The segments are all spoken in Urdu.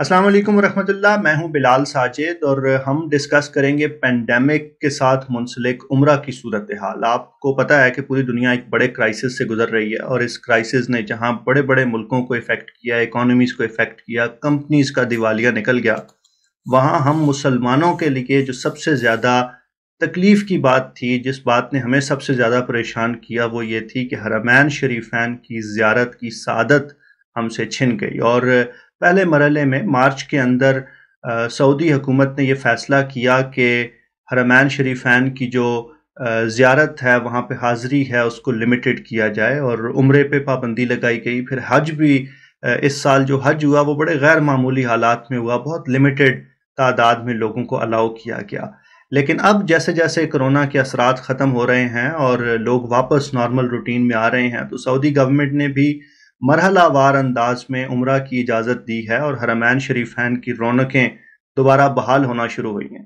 السلام علیکم ورحمۃ اللہ، میں ہوں بلال ساجد اور ہم ڈسکس کریں گے پینڈیمک کے ساتھ منسلک عمرہ کی صورتحال۔ آپ کو پتہ ہے کہ پوری دنیا ایک بڑے کرائسس سے گزر رہی ہے، اور اس کرائسس نے جہاں بڑے بڑے ملکوں کو افیکٹ کیا، اکانومیز کو افیکٹ کیا، کمپنیز کا دیوالیہ نکل گیا، وہاں ہم مسلمانوں کے لیے جو سب سے زیادہ تکلیف کی بات تھی، جس بات نے ہمیں سب سے زیادہ پریشان کیا، وہ یہ تھی کہ حرمین شریفین کی زیارت کی سعادت ہم سے چھن گئی۔ اور پہلے مرحلے میں مارچ کے اندر سعودی حکومت نے یہ فیصلہ کیا کہ حرمین شریفین کی جو زیارت ہے، وہاں پہ حاضری ہے، اس کو لمیٹڈ کیا جائے، اور عمرے پہ پابندی لگائی گئی۔ پھر حج بھی اس سال جو حج ہوا وہ بڑے غیر معمولی حالات میں ہوا، بہت لمیٹڈ تعداد میں لوگوں کو الاؤ کیا گیا۔ لیکن اب جیسے جیسے کرونا کے اثرات ختم ہو رہے ہیں اور لوگ واپس نارمل روٹین میں آ رہے ہیں، تو سعودی گورنمنٹ نے بھی مرحلہ وار انداز میں عمرہ کی اجازت دی ہے، اور حرمین شریفین کی رونقیں دوبارہ بحال ہونا شروع ہوئی ہیں۔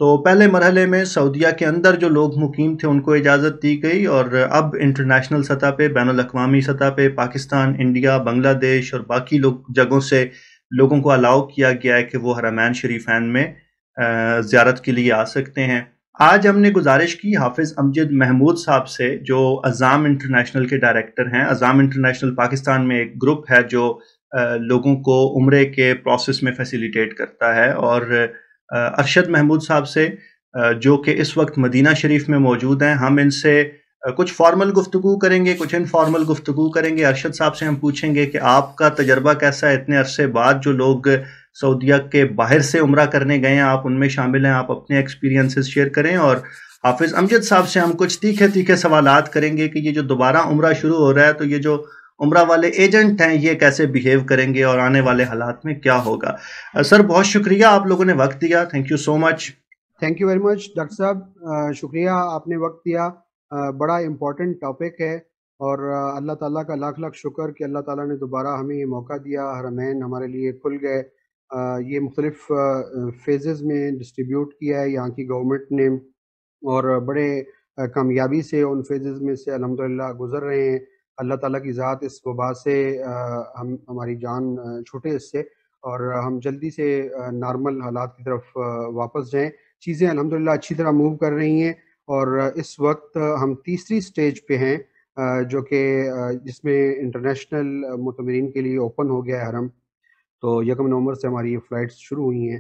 تو پہلے مرحلے میں سعودیہ کے اندر جو لوگ مقیم تھے ان کو اجازت دی گئی، اور اب انٹرنیشنل سطح پہ، بین الاقوامی سطح پہ پاکستان، انڈیا، بنگلہ دیش اور باقی جگہوں سے لوگوں کو الاؤ کیا گیا ہے کہ وہ حرمین شریفین میں زیارت کے لیے آ سکتے ہیں۔ آج ہم نے گزارش کی حافظ امجد محمود صاحب سے، جو عزام انٹرنیشنل کے ڈائریکٹر ہیں۔ عزام انٹرنیشنل پاکستان میں ایک گروپ ہے جو لوگوں کو عمرے کے پروسیس میں فیسیلیٹیٹ کرتا ہے، اور ارشد محمود صاحب سے جو کہ اس وقت مدینہ شریف میں موجود ہیں۔ ہم ان سے کچھ فارمل گفتگو کریں گے، کچھ انفارمل گفتگو کریں گے۔ ارشد صاحب سے ہم پوچھیں گے کہ آپ کا تجربہ کیسا ہے، اتنے عرصے بعد جو لوگ سعودیہ کے باہر سے عمرہ کرنے گئے ہیں، آپ ان میں شامل ہیں، آپ اپنے ایکسپیرینسز شیئر کریں۔ اور حافظ امجد صاحب سے ہم کچھ تیکھے تیکھے سوالات کریں گے کہ یہ جو دوبارہ عمرہ شروع ہو رہا ہے، تو یہ جو عمرہ والے ایجنٹ ہیں یہ کیسے بیہیو کریں گے، اور آنے والے حالات میں کیا ہوگا۔ سر، بہت شکریہ، آپ لوگوں نے وقت دیا، thank you so much. Thank you very much doctor صاحب، شکریہ آپ نے وقت دیا۔ بڑا امپورٹنٹ ٹاپک ہے، اور اللہ تعالیٰ کا لاکھ لاکھ شکر کہ اللہ تعالیٰ نے دوبارہ ہمیں یہ موقع دیا، حرمین ہمارے لیے کھل گئے۔ یہ مختلف فیزز میں ڈسٹریبیوٹ کیا ہے یہاں کی گورنمنٹ نے، اور بڑے کامیابی سے ان فیزز میں سے الحمدللہ گزر رہے ہیں۔ اللہ تعالیٰ کی ذات اس وبا سے ہماری جان چھوٹے اس سے، اور ہم جلدی سے نارمل حالات کی طرف واپس جائیں۔ چیزیں الحمدللہ اچھی طرح موو کر رہی ہیں، اور اس وقت ہم تیسری سٹیج پہ ہیں، جو کہ جس میں انٹرنیشنل معتمرین کے لیے اوپن ہو گیا ہے حرم۔ تو 1 نومبر سے ہماری یہ فلائٹس شروع ہوئی ہیں۔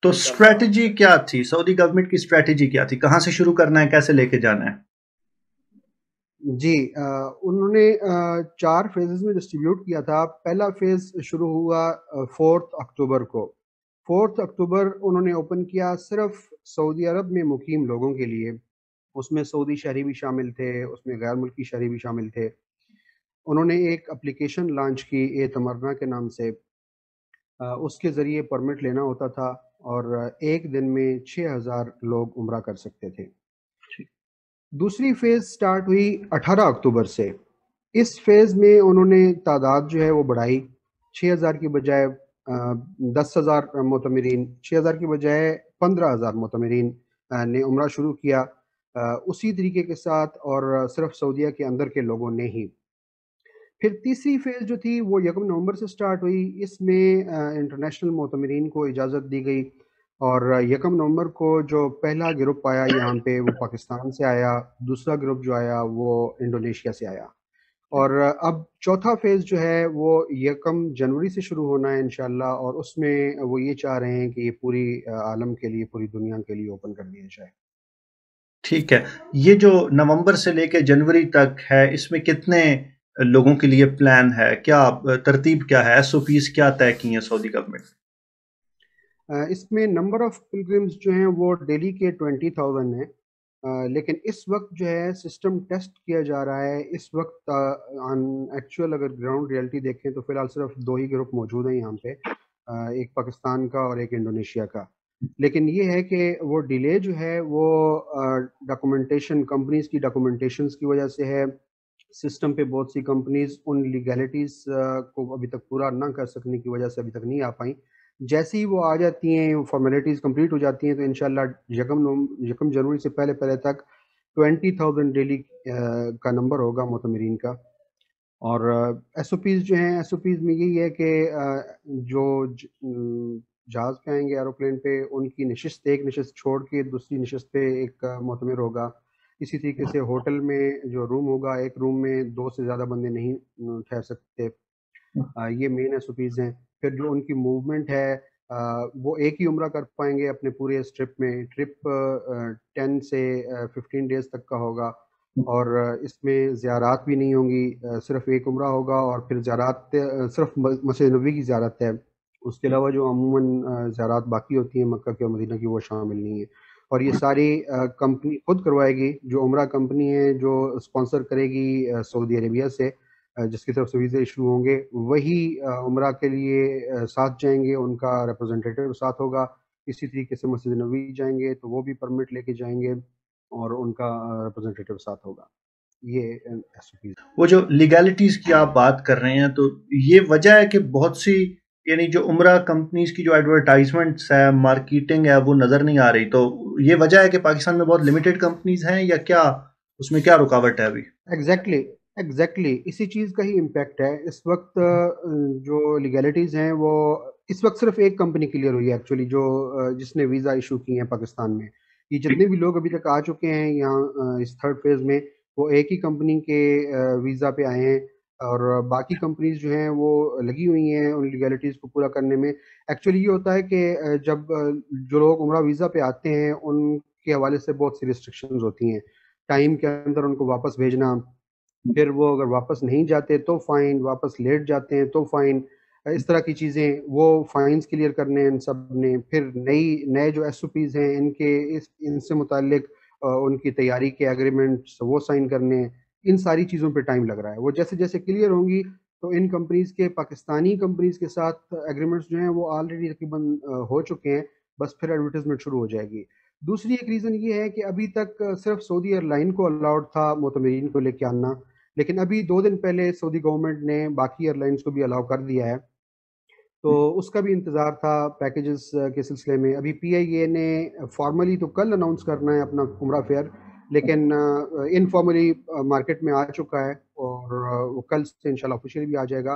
تو اسٹریٹجی کیا تھی سعودی گورنمنٹ کی؟ اسٹریٹجی کیا تھی؟ کہاں سے شروع کرنا ہے، کیسے لے کے جانا ہے؟ جی، انہوں نے 4 فیزز میں ڈسٹریبیوٹ کیا تھا۔ پہلا فیز شروع ہوا 4 اکتوبر کو۔ 4 اکتوبر انہوں نے اوپن کیا صرف سعودی عرب میں مقیم لوگوں کے لیے۔ اس میں سعودی شہری بھی شامل تھے، اس میں غیر ملکی شہری بھی شامل تھے۔ انہوں نے ایک اپلیکیشن لانچ کی تمرنا کے نام سے، اس کے ذریعے پرمٹ لینا ہوتا تھا، اور ایک دن میں 6000 لوگ عمرہ کر سکتے تھے۔ دوسری فیز سٹارٹ ہوئی 18 اکتوبر سے۔ اس فیز میں انہوں نے تعداد جو ہے وہ بڑھائی، 6000 کی بجائے 10,000 معتمرین، 6000 کی بجائے 15,000 معتمرین نے عمرہ شروع کیا، اسی طریقے کے ساتھ، اور صرف سعودیہ کے اندر کے لوگوں نے ہی۔ پھر تیسری فیز جو تھی وہ 1 نومبر سے سٹارٹ ہوئی۔ اس میں انٹرنیشنل معتمرین کو اجازت دی گئی، اور 1 نومبر کو جو پہلا گروپ آیا یہاں پہ وہ پاکستان سے آیا، دوسرا گروپ جو آیا وہ انڈونیشیا سے آیا، اور اب چوتھا فیز جو ہے وہ 1 جنوری سے شروع ہونا ہے انشاءاللہ، اور اس میں وہ یہ چاہ رہے ہیں کہ یہ پوری عالم کے لیے، پوری دنیا کے لیے اوپن کر دیا جائے۔ ٹھیک ہے، یہ جو نومبر سے لے کے جنوری تک ہے، اس میں کتنے لوگوں کے لیے پلان ہے؟ کیا ترتیب کیا ہے؟ ایس او پیز کیا طے کی ہیں سعودی گورنمنٹ؟ اس میں نمبر آف پلگرمز جو ہیں وہ ڈیلی کے 20,000 ہیں، لیکن اس وقت جو ہے سسٹم ٹیسٹ کیا جا رہا ہے۔ اس وقت ایکچوئل اگر گراؤنڈ ریئلٹی دیکھیں تو فی الحال صرف 2 ہی گروپ موجود ہیں یہاں پہ، ایک پاکستان کا اور ایک انڈونیشیا کا۔ لیکن یہ ہے کہ وہ ڈیلے جو ہے وہ ڈاکومنٹیشن، کمپنیز کی ڈاکومنٹیشنز کی وجہ سے ہے۔ سسٹم پہ بہت سی کمپنیز ان لیگیلٹیز کو ابھی تک پورا نہ کر سکنے کی وجہ سے ابھی تک نہیں آ پائیں۔ جیسے ہی وہ آ جاتی ہیں، فارمیلٹیز کمپلیٹ ہو جاتی ہیں، تو انشاءاللہ 1 جنوری سے پہلے تک 20,000 ڈیلی کا نمبر ہوگا معتمرین کا۔ اور ایس او پیز جو ہیں، ایس او پیز میں یہی ہے کہ جو جہاز پہ آئیں گے ایروپلین پہ، ان کی نشست ایک نشست چھوڑ کے دوسری نشست پہ ایک معتمر ہوگا. اسی طریقے سے ہوٹل میں جو روم ہوگا، ایک روم میں 2 سے زیادہ بندے نہیں ٹھہر سکتے. یہ مین ایس او پیز ہیں. پھر جو ان کی موومنٹ ہے، وہ ایک ہی عمرہ کر پائیں گے اپنے پورے اس ٹرپ میں. ٹرپ 10 سے 15 ڈیز تک کا ہوگا، اور اس میں زیارات بھی نہیں ہوں گی. صرف ایک عمرہ ہوگا، اور پھر زیارات صرف مسجد نبوی کی زیارت ہے. اس کے علاوہ جو عموماً زیارات باقی ہوتی ہیں مکہ کی اور مدینہ کی، وہ شامل نہیں ہیں. اور یہ ساری کمپنی خود کروائے گی. جو عمرہ کمپنی ہے جو اسپانسر کرے گی سعودی عربیہ سے، جس کی طرف سے ویزے ایشو ہوں گے، وہی عمرہ کے لیے ساتھ جائیں گے. ان کا ریپرزنٹیٹیو ساتھ ہوگا. اسی طریقے سے مسجد نبوی جائیں گے تو وہ بھی پرمٹ لے کے جائیں گے، اور ان کا ریپرزنٹیٹیو ساتھ ہوگا. یہ ایس او پی. وہ جو لیگیلٹیز کی آپ بات کر رہے ہیں، تو یہ وجہ ہے کہ بہت سی یعنی جو عمرہ کمپنیز کی جو ایڈورٹائزمنٹس ہے، مارکیٹنگ ہے، وہ نظر نہیں آ رہی. تو یہ وجہ ہے کہ پاکستان میں بہت لمیٹڈ کمپنیز ہیں، یا کیا اس میں کیا رکاوٹ ہے ابھی؟ ایگزیکٹلی اسی چیز کا ہی امپیکٹ ہے اس وقت. جو لیگیلٹیز ہیں وہ اس وقت صرف ایک کمپنی کلیئر ہوئی ہے ایکچولی، جو جس نے ویزا ایشو کی ہیں پاکستان میں. یہ جتنے بھی لوگ ابھی تک آ چکے ہیں یہاں اس تھرڈ فیز میں، وہ ایک ہی کمپنی کے ویزا پہ آئے ہیں. اور باقی کمپنیز جو ہیں وہ لگی ہوئی ہیں ان لیگیلٹیز کو پورا کرنے میں. ایکچولی یہ ہوتا ہے کہ جب جو لوگ عمرہ ویزا پہ آتے ہیں، ان کے حوالے سے بہت سی ریسٹرکشنز ہوتی ہیں. ٹائم کے اندر ان کو واپس بھیجنا، پھر وہ اگر واپس نہیں جاتے تو فائن، واپس لیٹ جاتے ہیں تو فائن. اس طرح کی چیزیں، وہ فائنز کلیئر کرنے ہیں ان سب نے. پھر نئے جو ایس او پیز ہیں ان سے متعلق ان کی تیاری کے ایگریمنٹس وہ سائن کرنے ہیں. ان ساری چیزوں پہ ٹائم لگ رہا ہے. وہ جیسے جیسے کلیئر ہوں گی تو ان کمپنیز کے، پاکستانی کمپنیز کے ساتھ ایگریمنٹس جو ہیں وہ آلریڈی تقریباً ہو چکے ہیں. بس پھر ایڈورٹیزمنٹ شروع ہو جائے گی. دوسری ایک ریزن یہ ہے کہ ابھی تک صرف سعودی ایئر لائن کو الاؤڈ تھا معتمرین کو لے کے آنا، لیکن ابھی 2 دن پہلے سعودی گورنمنٹ نے باقی ایئر لائنس کو بھی الاؤ کر دیا ہے. تو اس کا بھی انتظار تھا پیکیجز کے سلسلے میں. ابھی پی آئی اے نے فارملی تو کل اناؤنس کرنا ہے اپنا عمرہ فیئر، لیکن انفارملی مارکیٹ میں آ چکا ہے، اور وہ کل سے انشاءاللہ آفیشیلی بھی آ جائے گا.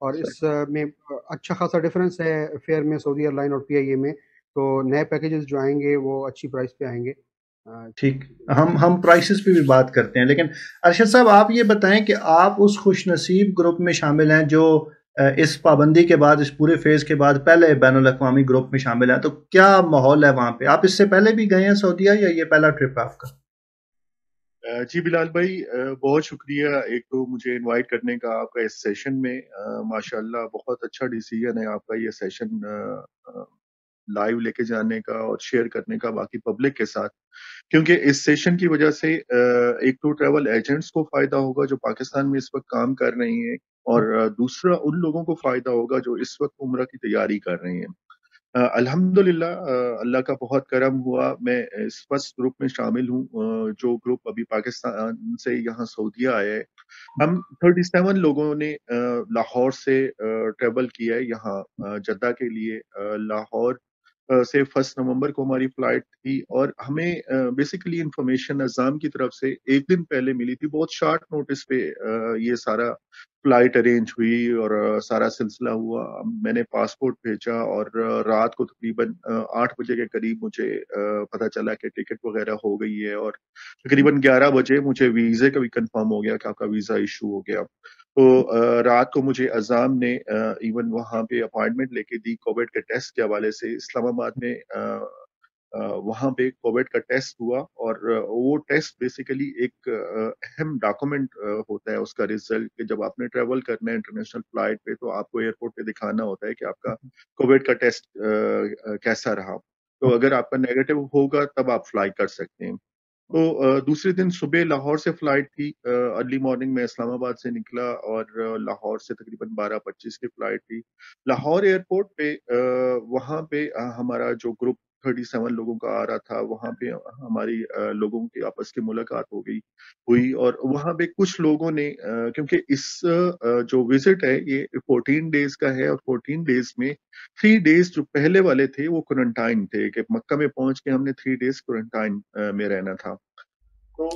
اور اس میں اچھا خاصا ڈفرینس ہے فیئر میں سعودی ایئر لائن اور پی آئی اے میں. تو نئے پیکیجز جو آئیں گے وہ اچھی پرائس پہ آئیں گے. ٹھیک، ہم پرائسز پہ بھی بات کرتے ہیں، لیکن ارشد صاحب آپ یہ بتائیں کہ آپ اس خوش نصیب گروپ میں شامل ہیں جو اس پابندی کے بعد، اس پورے فیز کے بعد پہلے بین الاقوامی گروپ میں شامل ہیں. تو کیا ماحول ہے وہاں پہ؟ آپ اس سے پہلے بھی گئے ہیں سعودیہ، یا یہ پہلا ٹرپ ہے آپ کا؟ جی بلال بھائی، بہت شکریہ ایک تو مجھے انوائٹ کرنے کا آپ کا اس سیشن میں. ماشاءاللہ بہت اچھا ڈیسیژن ہے آپ کا یہ سیشن لائیو لے کے جانے کا اور شیئر کرنے کا باقی پبلک کے ساتھ، کیونکہ اس سیشن کی وجہ سے ایک تو ٹریول ایجنٹس کو فائدہ ہوگا جو پاکستان میں اس وقت کام کر رہے ہیں، اور دوسرا ان لوگوں کو فائدہ ہوگا جو اس وقت عمرہ کی تیاری کر رہے ہیں. الحمدللہ اللہ کا بہت کرم ہوا، میں اس فرسٹ گروپ میں شامل ہوں جو گروپ ابھی پاکستان سے یہاں سعودیہ آیا ہے. ہم 37 لوگوں نے لاہور سے ٹریول کیا ہے یہاں جدہ کے لیے. لاہور سے 1 نومبر کو ہماری فلائٹ تھی، اور ہمیں بیسیکلی انفارمیشن نظام کی طرف سے ایک دن پہلے ملی تھی. بہت شارٹ نوٹس پہ یہ سارا فلائٹ ارینج ہوئی اور سارا سلسلہ ہوا. میں نے پاسپورٹ بھیجا، اور رات کو تقریباً 8 بجے کے قریب مجھے پتہ چلا کہ ٹکٹ وغیرہ ہو گئی ہے، اور تقریباً 11 بجے مجھے ویزے کا بھی کنفرم ہو گیا کہ آپ کا ویزا ایشو ہو گیا. تو رات کو مجھے عزام نے ایون وہاں پہ اپائنٹمنٹ لے کے دی کووڈ کے ٹیسٹ کے حوالے سے. اسلام آباد میں وہاں پہ کووڈ کا ٹیسٹ ہوا، اور وہ ٹیسٹ بیسیکلی ایک اہم ڈاکومنٹ ہوتا ہے اس کا ریزلٹ، کہ جب آپ نے ٹریول کرنا ہے انٹرنیشنل فلائٹ پہ تو آپ کو ایئرپورٹ پہ دکھانا ہوتا ہے کہ آپ کا کووڈ کا ٹیسٹ کیسا رہا. تو اگر آپ کا نیگیٹو ہوگا تب آپ فلائی کر سکتے ہیں. تو دوسرے دن صبح لاہور سے فلائٹ تھی. ارلی مارننگ میں اسلام آباد سے نکلا، اور لاہور سے تقریباً 12:25 کی فلائٹ تھی. لاہور ایئرپورٹ پہ وہاں پہ ہمارا جو گروپ 37 لوگوں کا آ رہا تھا، وہاں پہ ہماری لوگوں کی آپس کی ملاقات ہوئی. اور وہاں پہ کچھ لوگوں نے کیونکہ اس جو وزٹ ہے یہ 14 ڈیز کا ہے، اور 14 ڈیز میں 3 ڈیز جو پہلے والے تھے وہ کوارنٹائن تھے، کہ مکہ میں پہنچ کے ہم نے 3 ڈیز کوارنٹائن میں رہنا تھا. تو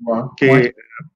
کہ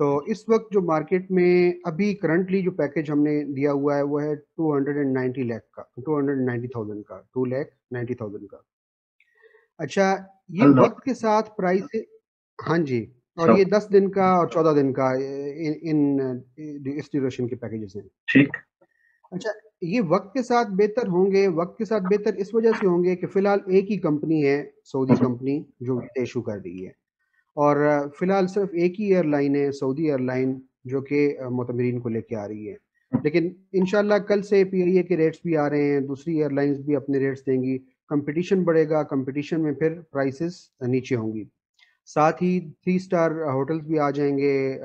تو اس وقت جو مارکیٹ میں ابھی کرنٹلی جو پیکج ہم نے دیا ہوا ہے وہ ہے 290 لاکھ کا، 290,000 کا، 2,90,000 کا. اچھا، یہ اللہ. وقت کے ساتھ پرائس، ہاں جی، اور سب یہ 10 دن کا اور 14 دن کا اس ڈیوریشن کے پیکیجز ہیں. ٹھیک. اچھا، یہ وقت کے ساتھ بہتر ہوں گے. وقت کے ساتھ بہتر اس وجہ سے ہوں گے کہ فی الحال ایک ہی کمپنی ہے، سعودی کمپنی، جو ویزا ایشو کر رہی ہے، اور فی الحال صرف ایک ہی ایئر لائن ہے، سعودی ایئر لائن، جو کہ معتمرین کو لے کے آ رہی ہے. لیکن انشاءاللہ کل سے پی آئی اے کے ریٹس بھی آ رہے ہیں، دوسری ایئر لائنز بھی اپنے ریٹس دیں گی، کمپٹیشن بڑھے گا، کمپٹیشن میں پھر پرائسز نیچے ہوں گی. ساتھ ہی 3 اسٹار ہوٹلز بھی آ جائیں گے،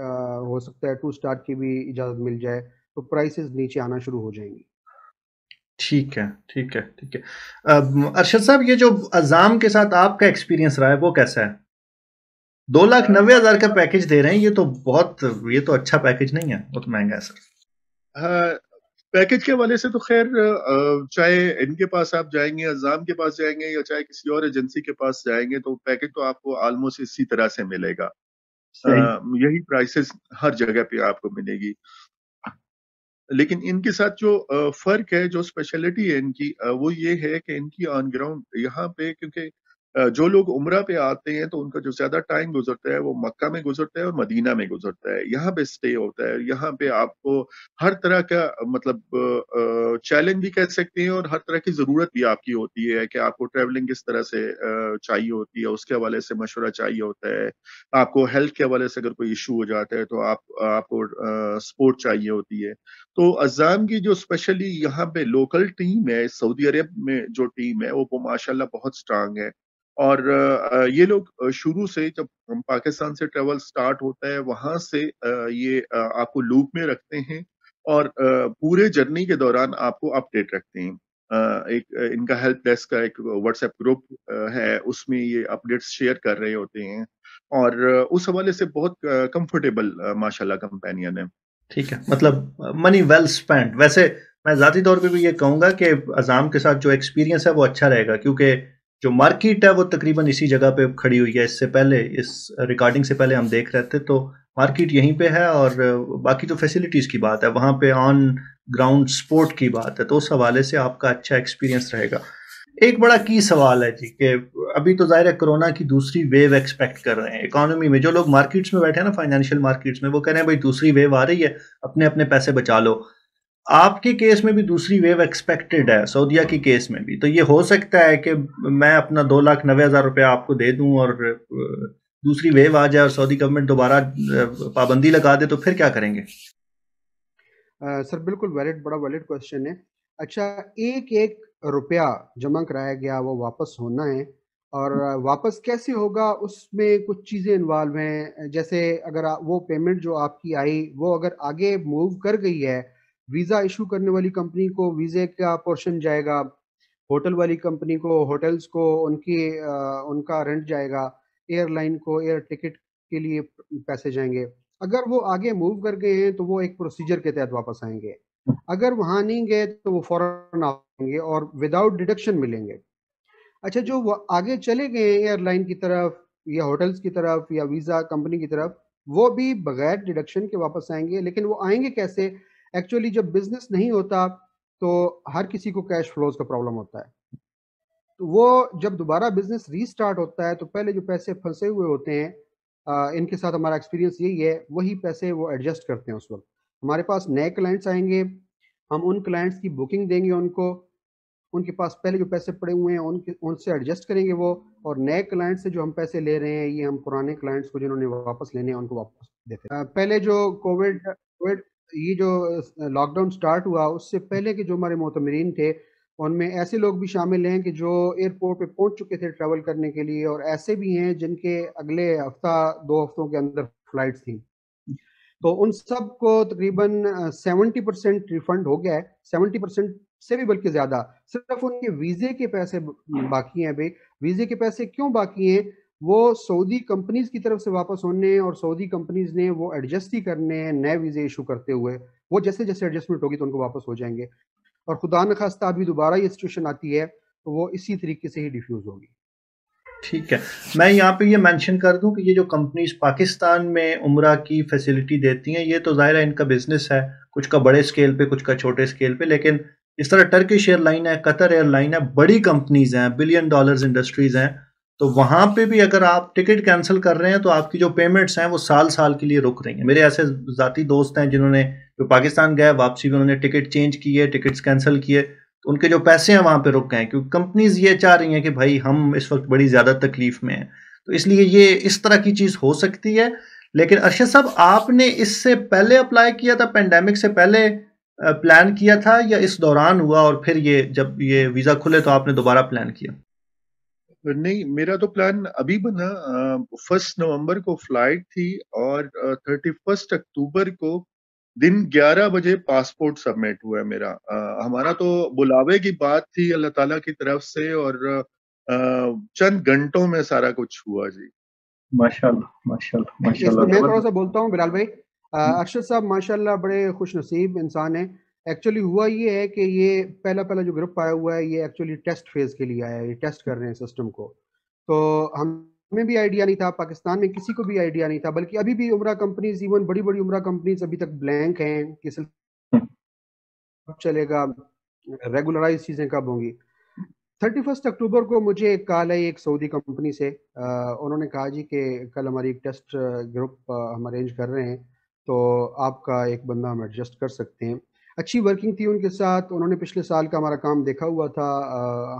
ہو سکتا ہے 2 اسٹار کی بھی اجازت مل جائے، تو پرائسز نیچے آنا شروع ہو جائیں گی. ٹھیک ہے. ٹھیک ہے. ٹھیک ہے. ارشد صاحب، یہ جو عزام کے ساتھ آپ کا ایکسپیرینس رہا ہے وہ کیسا ہے؟ 2,90,000 کا پیکج دے رہے ہیں، یہ تو اچھا پیکج نہیں ہے، بہت مہنگا ہے سر. پیکج کے حوالے سے تو خیر چاہے ان کے پاس آپ جائیں گے، عزام کے پاس جائیں گے، یا چاہے کسی اور ایجنسی کے پاس جائیں گے، تو پیکج تو آپ کو آلموسٹ اسی طرح سے ملے گا. یہی پرائسز ہر جگہ پہ آپ کو ملے گی. لیکن ان کے ساتھ جو فرق ہے، جو اسپیشلٹی ہے ان کی، وہ یہ ہے کہ ان کی آن گراؤنڈ یہاں پہ، کیونکہ جو لوگ عمرہ پہ آتے ہیں تو ان کا جو زیادہ ٹائم گزرتا ہے وہ مکہ میں گزرتا ہے اور مدینہ میں گزرتا ہے. یہاں پہ اسٹے ہوتا ہے، یہاں پہ آپ کو ہر طرح کا مطلب چیلنج بھی کہہ سکتے ہیں، اور ہر طرح کی ضرورت بھی آپ کی ہوتی ہے کہ آپ کو ٹریولنگ کس طرح سے چاہیے ہوتی ہے، اس کے حوالے سے مشورہ چاہیے ہوتا ہے. آپ کو ہیلتھ کے حوالے سے اگر کوئی ایشو ہو جاتا ہے تو آپ کو سپورٹ چاہیے ہوتی ہے. تو عزام کی جو اسپیشلی یہاں پہ لوکل ٹیم ہے، سعودی عرب میں جو ٹیم ہے، وہ ماشاءاللہ بہت سٹرانگ ہے. اور یہ لوگ شروع سے، جب پاکستان سے ٹریول سٹارٹ ہوتا ہے، وہاں سے یہ آپ کو لوپ میں رکھتے ہیں، اور پورے جرنی کے دوران آپ کو اپڈیٹ رکھتے ہیں. ایک ان کا ہیلپ ڈیسک کا ایک واٹس ایپ گروپ ہے، اس میں یہ اپڈیٹس شیئر کر رہے ہوتے ہیں، اور اس حوالے سے بہت کمفرٹیبل ماشاءاللہ کمپینین ہے. ٹھیک ہے. مطلب منی ویل اسپینڈ. ویسے میں ذاتی طور پہ بھی یہ کہوں گا کہ عزام کے ساتھ جو ایکسپیرینس ہے وہ اچھا رہے گا، کیونکہ جو مارکیٹ ہے وہ تقریباً اسی جگہ پہ کھڑی ہوئی ہے. اس سے پہلے، اس ریکارڈنگ سے پہلے ہم دیکھ رہے تھے تو مارکیٹ یہیں پہ ہے، اور باقی تو فیسلٹیز کی بات ہے، وہاں پہ آن گراؤنڈ سپورٹ کی بات ہے، تو اس حوالے سے آپ کا اچھا ایکسپیرینس رہے گا. ایک بڑا کی سوال ہے جی کہ ابھی تو ظاہر ہے کرونا کی دوسری ویو ایکسپیکٹ کر رہے ہیں اکانومی میں. جو لوگ مارکیٹس میں بیٹھے ہیں نا، فائنینشیل مارکیٹس میں، وہ کہہ رہے ہیں بھائی دوسری ویو آ رہی ہے، اپنے اپنے پیسے بچا لو. آپ کے کیس میں بھی دوسری ویو ایکسپیکٹڈ ہے، سعودیہ کی کیس میں بھی. تو یہ ہو سکتا ہے کہ میں اپنا 2,90,000 روپے آپ کو دے دوں اور دوسری ویو آ جائے اور سعودی گورنمنٹ دوبارہ پابندی لگا دے، تو پھر کیا کریں گے؟ سر بالکل ویلڈ، بڑا ویلڈ کوشچن ہے. اچھا، ایک روپیہ جمع کرایا گیا وہ واپس ہونا ہے، اور واپس کیسے ہوگا اس میں کچھ چیزیں انوالو ہیں. جیسے اگر وہ پیمنٹ جو آپ کی آئی وہ اگر آگے موو کر گئی ہے، ویزا ایشو کرنے والی کمپنی کو ویزے کا پورشن جائے گا، ہوٹل والی کمپنی کو ہوٹلز کو ان کا رینٹ جائے گا، ایئر لائن کو ایئر ٹکٹ کے لیے پیسے جائیں گے. اگر وہ آگے موو کر گئے ہیں تو وہ ایک پروسیجر کے تحت واپس آئیں گے. اگر وہاں نہیں گئے تو وہ فوراً آئیں گے اور وداؤٹ ڈیڈکشن ملیں گے. اچھا، جو وہ آگے چلے گئے ایئر لائن کی طرف یا ہوٹلز کی طرف یا ویزا کمپنی کی طرف، وہ بھی بغیر ڈیڈکشن کے واپس آئیں گے. لیکن وہ آئیں گے کیسے؟ ایکچولی جب بزنس نہیں ہوتا تو ہر کسی کو کیش فلوز کا پرابلم ہوتا ہے. تو وہ جب دوبارہ بزنس ری سٹارٹ ہوتا ہے تو پہلے جو پیسے پھنسے ہوئے ہوتے ہیں، ان کے ساتھ ہمارا ایکسپیرینس یہی ہے، وہی پیسے وہ ایڈجسٹ کرتے ہیں. اس وقت ہمارے پاس نئے کلائنٹس آئیں گے، ہم ان کلائنٹس کی بکنگ دیں گے، ان کے پاس پہلے جو پیسے پڑے ہوئے ہیں ان سے ایڈجسٹ کریں گے وہ، اور نئے کلائنٹ سے جو ہم پیسے لے رہے ہیں یہ ہم پرانے کلائنٹس کو جنہوں نے واپس لینے ہیں ان کو واپس دیتے ہیں. پہلے جو کووڈ یہ جو لاک ڈاؤن سٹارٹ ہوا، اس سے پہلے کے جو ہمارے معتمرین تھے ان میں ایسے لوگ بھی شامل ہیں کہ جو ایئرپورٹ پہ پہنچ چکے تھے ٹریول کرنے کے لیے، اور ایسے بھی ہیں جن کے اگلے ہفتہ 2 ہفتوں کے اندر فلائٹس تھیں. تو ان سب کو تقریباً 70% ریفنڈ ہو گیا ہے، 70% سے بھی بلکہ زیادہ. صرف ان کے ویزے کے پیسے باقی ہیں. بھائی ویزے کے پیسے کیوں باقی ہیں؟ وہ سعودی کمپنیز کی طرف سے واپس ہونے ہیں، اور سعودی کمپنیز نے وہ ایڈجسٹ ہی کرنے ہیں نئے ویزے ایشو کرتے ہوئے. وہ جیسے جیسے ایڈجسٹمنٹ ہوگی تو ان کو واپس ہو جائیں گے، اور خدا نخواستہ ابھی دوبارہ یہ سچویشن آتی ہے تو وہ اسی طریقے سے ہی ڈیفیوز ہوگی. ٹھیک ہے، میں یہاں پہ یہ مینشن کر دوں کہ یہ جو کمپنیز پاکستان میں عمرہ کی فیسلٹی دیتی ہیں، یہ تو ظاہر ہے ان کا بزنس ہے، کچھ کا بڑے اسکیل پہ، کچھ کا چھوٹے اسکیل پہ، لیکن اس طرح ٹرکش ایئر لائن ہے، قطر ایئر لائن ہے، بڑی کمپنیز ہیں، بلین ڈالرز انڈسٹریز ہیں، تو وہاں پہ بھی اگر آپ ٹکٹ کینسل کر رہے ہیں تو آپ کی جو پیمنٹس ہیں وہ سال سال کے لیے رک رہی ہیں. میرے ایسے ذاتی دوست ہیں جنہوں نے جو پاکستان گئے، واپسی میں انہوں نے ٹکٹ چینج کیے، ٹکٹس کینسل کیے، تو ان کے جو پیسے ہیں وہاں پہ رک گئے ہیں، کیونکہ کمپنیز یہ چاہ رہی ہیں کہ بھائی ہم اس وقت بڑی زیادہ تکلیف میں ہیں، تو اس لیے یہ اس طرح کی چیز ہو سکتی ہے. لیکن ارشد صاحب، آپ نے اس سے پہلے اپلائی کیا تھا، پینڈیمک سے پہلے پلان کیا تھا، یا اس دوران ہوا اور پھر یہ جب یہ ویزا کھلے تو آپ نے دوبارہ پلان کیا؟ نہیں، میرا تو پلان ابھی بنا. 1 نومبر کو فلائٹ تھی اور 31 اکتوبر کو دن 11 بجے پاسپورٹ سبمٹ ہوا ہے میرا. ہمارا تو بلاوے کی بات تھی اللہ تعالیٰ کی طرف سے، اور چند گھنٹوں میں سارا کچھ ہوا. جی ماشاءاللہ ماشاءاللہ اس میں ماشاءاللہ. میں تھوڑا سا بولتا ہوں بلال بھائی. ارشد صاحب ماشاءاللہ بڑے خوش نصیب انسان ہیں. ایکچولی ہوا یہ ہے کہ یہ پہلا جو گروپ آیا ہوا ہے، یہ ایکچولی ٹیسٹ فیز کے لیے آیا ہے، یہ ٹیسٹ کر رہے ہیں سسٹم کو. تو ہمیں بھی آئیڈیا نہیں تھا، پاکستان میں کسی کو بھی آئیڈیا نہیں تھا، بلکہ ابھی بھی عمرہ کمپنیز، ایون بڑی بڑی عمرہ کمپنیز ابھی تک بلینک ہیں کہ کب چلے گا، ریگولرائز چیزیں کب ہوں گی. 31 اکتوبر کو مجھے ایک کال آئی ایک سعودی کمپنی سے. انہوں نے کہا جی کہ کل ہماری ایک ٹیسٹ گروپ ہم ارینج کر رہے ہیں، تو آپ کا ایک بندہ ہم ایڈجسٹ کر سکتے ہیں. اچھی ورکنگ تھی ان کے ساتھ، انہوں نے پچھلے سال کا ہمارا کام دیکھا ہوا تھا،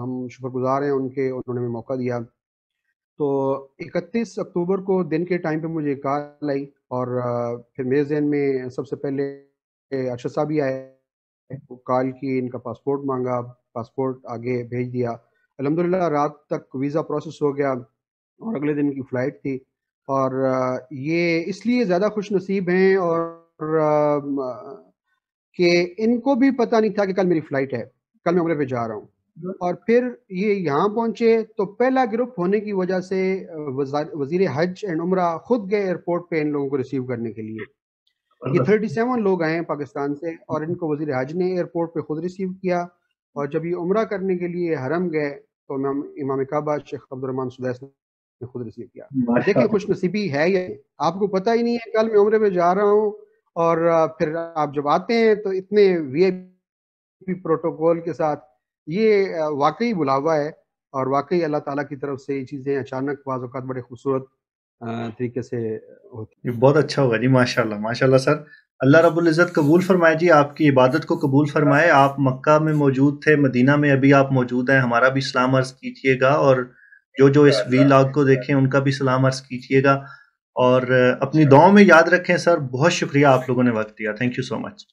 ہم شکر گزار ہیں ان کے، انہوں نے ہمیں موقع دیا. تو 31 اکتوبر کو دن کے ٹائم پہ مجھے کال آئی، اور پھر میرے ذہن میں سب سے پہلے ارشد صاحب ہی آئے. کال کی، ان کا پاسپورٹ مانگا، پاسپورٹ آگے بھیج دیا. الحمدللہ رات تک ویزا پروسیس ہو گیا اور اگلے دن کی فلائٹ تھی. اور یہ اس لیے زیادہ خوش نصیب ہیں اور کہ ان کو بھی پتہ نہیں تھا کہ کل میری فلائٹ ہے، کل میں عمرے پہ جا رہا ہوں. اور پھر یہ یہاں پہنچے تو پہلا گروپ ہونے کی وجہ سے وزیر حج اینڈ عمرہ خود گئے ایئرپورٹ پہ ان لوگوں کو ریسیو کرنے کے لیے. یہ 37 لوگ آئے ہیں پاکستان سے، اور ان کو وزیر حج نے ایئرپورٹ پہ خود ریسیو کیا. اور جب یہ عمرہ کرنے کے لیے حرم گئے تو امام کعبہ شیخ عبدالرحمن سدیس نے خود ریسیو کیا. دیکھیں خوش نصیبی ہے یہ، آپ کو پتہ ہی نہیں ہے کل میں عمرے پہ جا رہا ہوں، اور پھر آپ جب آتے ہیں تو اتنے وی آئی پی پروٹوکول کے ساتھ. یہ واقعی بلاوا ہے، اور واقعی اللہ تعالیٰ کی طرف سے یہ چیزیں اچانک بعض اوقات بڑے خوبصورت طریقے سے ہوتی یہ بہت اچھا ہوگا جی. ماشاءاللہ ماشاءاللہ سر، اللہ رب العزت قبول فرمائے جی، آپ کی عبادت کو قبول فرمائے. آپ مکہ میں موجود تھے، مدینہ میں ابھی آپ موجود ہیں، ہمارا بھی سلام عرض کیجیے گا، اور جو اس ویلاگ کو دیکھیں ان کا بھی سلام عرض کیجیے گا، اور اپنی دعاؤں میں یاد رکھیں. سر بہت شکریہ، آپ لوگوں نے وقت دیا. Thank you so much.